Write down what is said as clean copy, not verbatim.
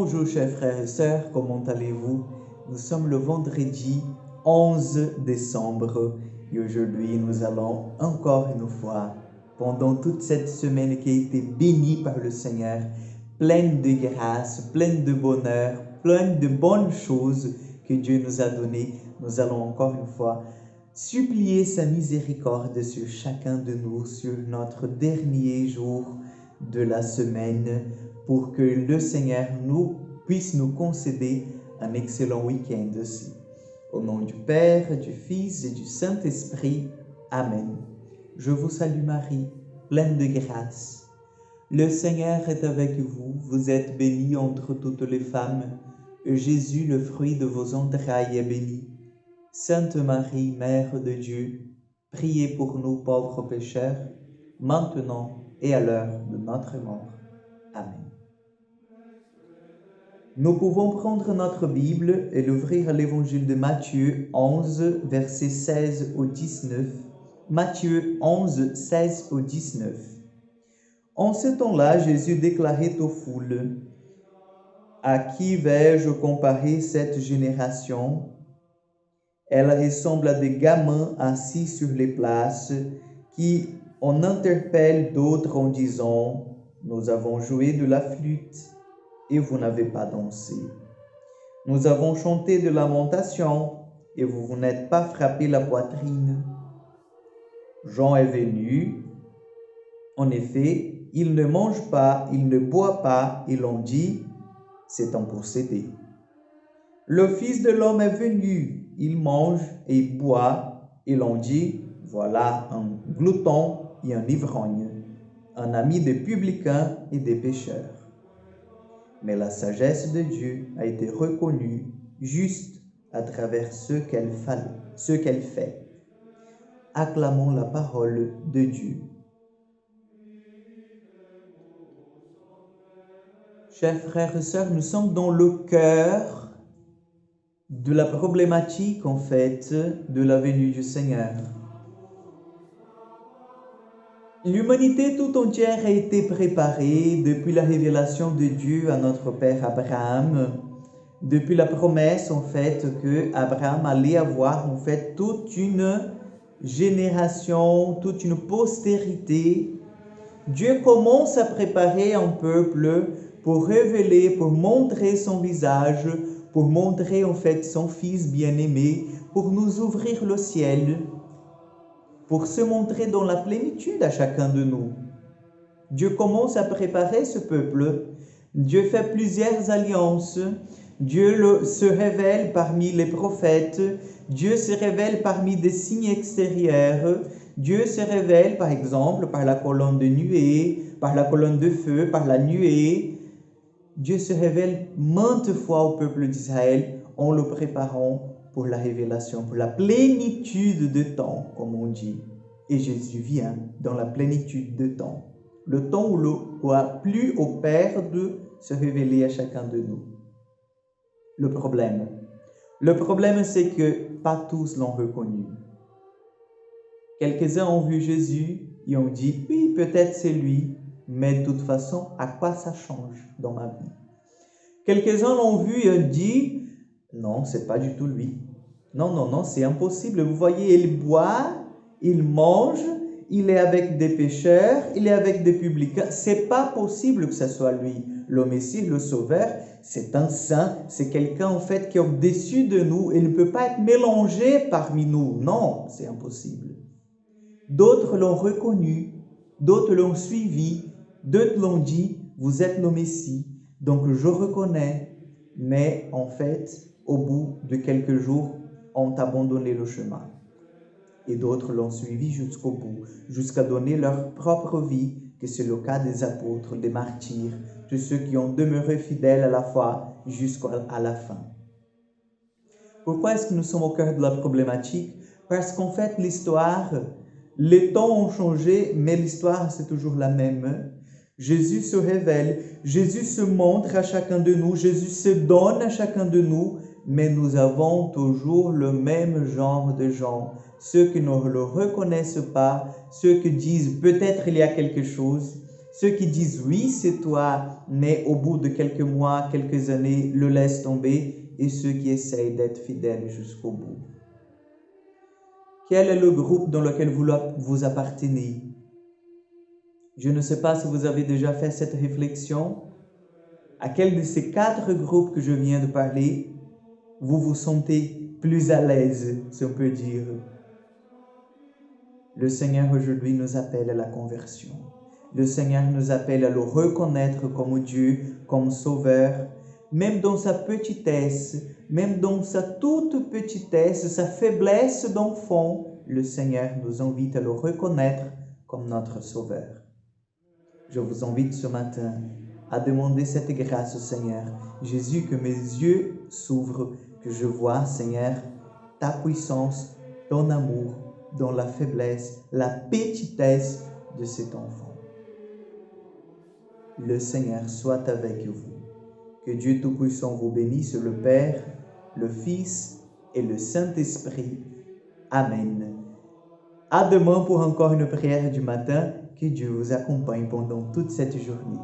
Bonjour chers frères et sœurs, comment allez-vous? Nous sommes le vendredi 11 décembre et aujourd'hui nous allons encore une fois, pendant toute cette semaine qui a été bénie par le Seigneur, pleine de grâce, pleine de bonheur, pleine de bonnes choses que Dieu nous a données, nous allons encore une fois supplier sa miséricorde sur chacun de nous, sur notre dernier jour de la semaine, pour que le Seigneur puisse nous concéder un excellent week-end aussi. Au nom du Père, du Fils et du Saint-Esprit. Amen. Je vous salue Marie, pleine de grâce. Le Seigneur est avec vous, vous êtes bénie entre toutes les femmes, et Jésus, le fruit de vos entrailles, est béni. Sainte Marie, Mère de Dieu, priez pour nous pauvres pécheurs, maintenant et à l'heure de notre mort. Amen. Nous pouvons prendre notre Bible et l'ouvrir à l'évangile de Matthieu 11, versets 16 au 19. Matthieu 11, 16 au 19. En ce temps-là, Jésus déclarait aux foules, « À qui vais-je comparer cette génération ? Elle ressemble à des gamins assis sur les places qui en interpellent d'autres en disant, « Nous avons joué de la flûte et vous n'avez pas dansé. Nous avons chanté de lamentation et vous n'êtes pas frappé la poitrine. » Jean est venu. En effet, il ne mange pas, il ne boit pas, et l'on dit, c'est un possédé. Le Fils de l'homme est venu, il mange et boit, et l'on dit, voilà un glouton et un ivrogne, un ami des publicains et des pécheurs. Mais la sagesse de Dieu a été reconnue juste à travers ce qu'elle fait. Acclamons la parole de Dieu. Chers frères et sœurs, nous sommes dans le cœur de la problématique, en fait, de la venue du Seigneur. L'humanité tout entière a été préparée depuis la révélation de Dieu à notre père Abraham, depuis la promesse, en fait, que Abraham allait avoir, en fait, toute une génération, toute une postérité. Dieu commence à préparer un peuple pour révéler, pour montrer son visage, pour montrer en fait son Fils bien-aimé, pour nous ouvrir le ciel, pour se montrer dans la plénitude à chacun de nous. Dieu commence à préparer ce peuple. Dieu fait plusieurs alliances. Dieu se révèle parmi les prophètes. Dieu se révèle parmi des signes extérieurs. Dieu se révèle, par exemple, par la colonne de nuée, par la colonne de feu, par la nuée. Dieu se révèle maintes fois au peuple d'Israël en le préparant pour la révélation, pour la plénitude de temps, comme on dit. Et Jésus vient dans la plénitude de temps. Le temps où il a plu au Père de se révéler à chacun de nous. Le problème, c'est que pas tous l'ont reconnu. Quelques-uns ont vu Jésus et ont dit, oui, peut-être c'est lui, mais de toute façon, à quoi ça change dans ma vie? Quelques-uns l'ont vu et ont dit, non, c'est pas du tout lui. Non, c'est impossible. Vous voyez, il boit, il mange, il est avec des pécheurs, il est avec des publicains. C'est pas possible que ce soit lui. Le Messie, le Sauveur, c'est un saint, c'est quelqu'un en fait qui est au-dessus de nous. Il ne peut pas être mélangé parmi nous. Non, c'est impossible. D'autres l'ont reconnu, d'autres l'ont suivi, d'autres l'ont dit, vous êtes le Messie, donc je reconnais, mais en fait, au bout de quelques jours, ont abandonné le chemin. Et d'autres l'ont suivi jusqu'au bout, jusqu'à donner leur propre vie, que c'est le cas des apôtres, des martyrs, de ceux qui ont demeuré fidèles à la foi jusqu'à la fin. Pourquoi est-ce que nous sommes au cœur de la problématique? Parce qu'en fait, l'histoire, les temps ont changé, mais l'histoire, c'est toujours la même. Jésus se révèle, Jésus se montre à chacun de nous, Jésus se donne à chacun de nous, mais nous avons toujours le même genre de gens. Ceux qui ne le reconnaissent pas, ceux qui disent peut-être il y a quelque chose, Ceux qui disent oui, c'est toi, mais au bout de quelques mois, quelques années, le laissent tomber, et ceux qui essayent d'être fidèles jusqu'au bout. Quel est le groupe dans lequel vous appartenez? Je ne sais pas si vous avez déjà fait cette réflexion. À quel de ces 4 groupes que je viens de parler, vous vous sentez plus à l'aise, si on peut dire? Le Seigneur aujourd'hui nous appelle à la conversion. Le Seigneur nous appelle à le reconnaître comme Dieu, comme Sauveur, même dans sa petitesse, même dans sa toute petitesse, sa faiblesse d'enfant, le Seigneur nous invite à le reconnaître comme notre Sauveur. Je vous invite ce matin à demander cette grâce au Seigneur. Jésus, que mes yeux s'ouvrent, que je vois, Seigneur, ta puissance, ton amour, dans la faiblesse, la petitesse de cet enfant. Le Seigneur soit avec vous. Que Dieu Tout-Puissant vous bénisse, le Père, le Fils et le Saint-Esprit. Amen. À demain pour encore une prière du matin. Que Dieu vous accompagne pendant toute cette journée.